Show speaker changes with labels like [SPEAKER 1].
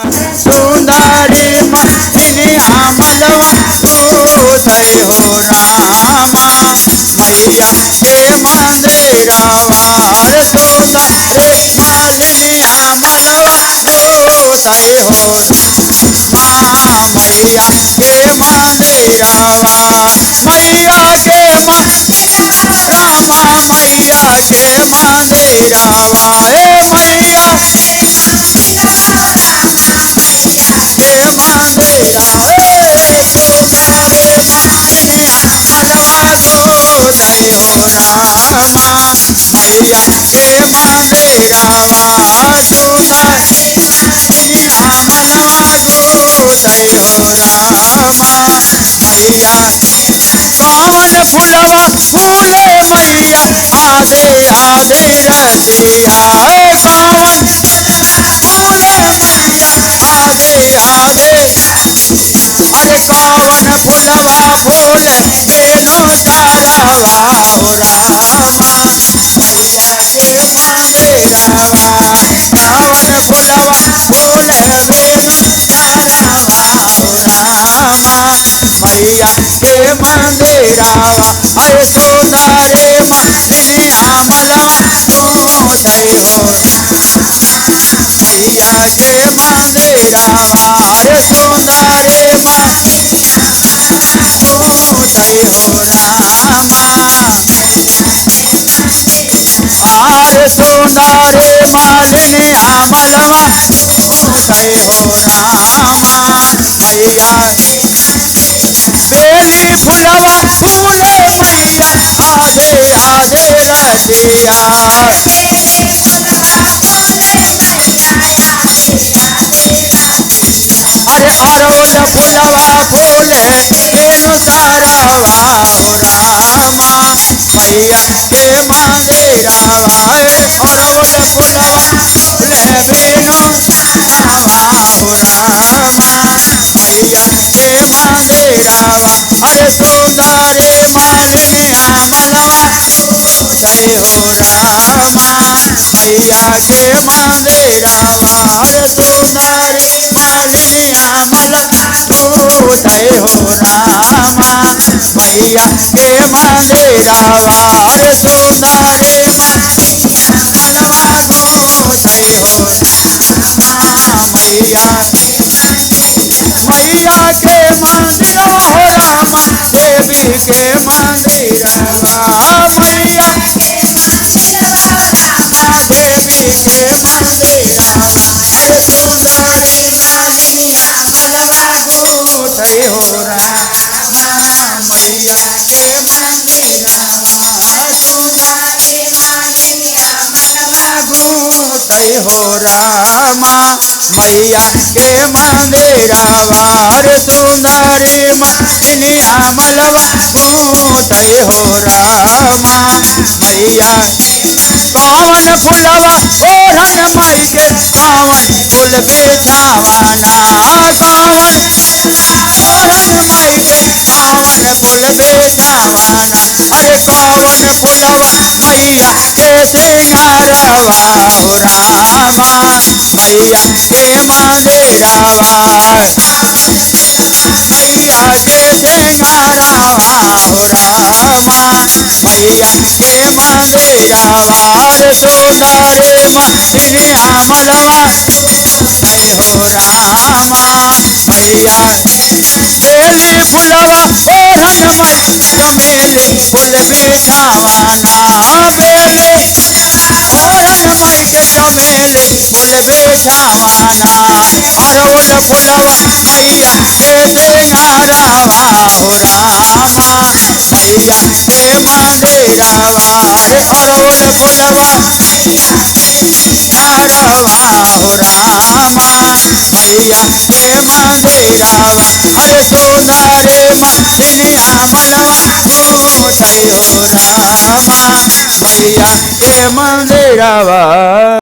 [SPEAKER 1] सुंदरी मनी अमलवा थई हो रामा मैया के मंदिरवा हर सुंदरी मनी अमलवा थई हो रामा मैया के मंदिरवा मैया के रामा मैया के मंदिरवा हे मैया हो रामा मैया के मंदिरवा सुंदरिया मनवा गोदय हो रामा मैया कौन फुलवा फूले मैया आधे आधे रसिया कौन फूले मैया आधे आधे अरे कौन फुलवा फूल बेनो तारावा हो रामा मैया के मंदिरवा कौन फुलवा फूल बेनो तारावा हो रामा मैया के मंदिरवा अरे सुंदरे मनी अमलवा गोदय हो मैया के मंदिरवा अरे सुंदरे गोदय हो रामा आर सुंदरे मालिनी अमलवा गोदय हो रामा मैया बेली फुलवा फूले मैया आधे आधे रसिया अरे अरौल फुलवा फूले बेनु तारावा हो रामा मैया के मंदिरवा अरौल फुलवा फूले बेनु तारावा हो रामा मैया के मंदिरवा अरे सुंदरी मालिनी अमलवा गोदय हो रामा मैया के मंदिरवा अरे सुंदरी मालिनी अमलवा गोदय हो रामा मैया के मंदिरवा अरे सुंदरी मालिनी अमलवा गोदय हो रामा मैया मैया के मंदिरवा हो रामा देवी के मंदिरवा मैया देवी के मंदिरवा अरे सुंदरी मालिनी अमलवा गोदय हो रामा मैया के मंदिरवा सुंदरी मालिनी अमलवा गोदय हो रामा मैया के मंदिरवा अरे सुंदरी मालिनी अमलवा गोदय हो रामा मैया कौन फुलवा ओढ़न माई के कौन फूल बिछावाना कौन ओढ़न माई के कौन फूल बिछावाना अरे कौन फुलवा मैया के सिंगारवा हो रामा मैया के मंदिरवा मैया के सिंगारवा हो रामा मैया के मंदिरवा अरे सुंदरी मनी अमलवा गोदय हो रामा मैया बेली फुलवा ओढ़न माई चमेली फूल बिछावाना बेली ओढ़न माई के चमेली फूल बिछावाना अरवल फुलवा मैया के सिंगारवा हो रामा मैया के मंदिरवा अरे अरवल फुलवा सिंगारवा हो रामा मैया के मंदिरवा अरे सुंदरी मनी अमलवा गोदय हो रामा मैया के मंदिरवा।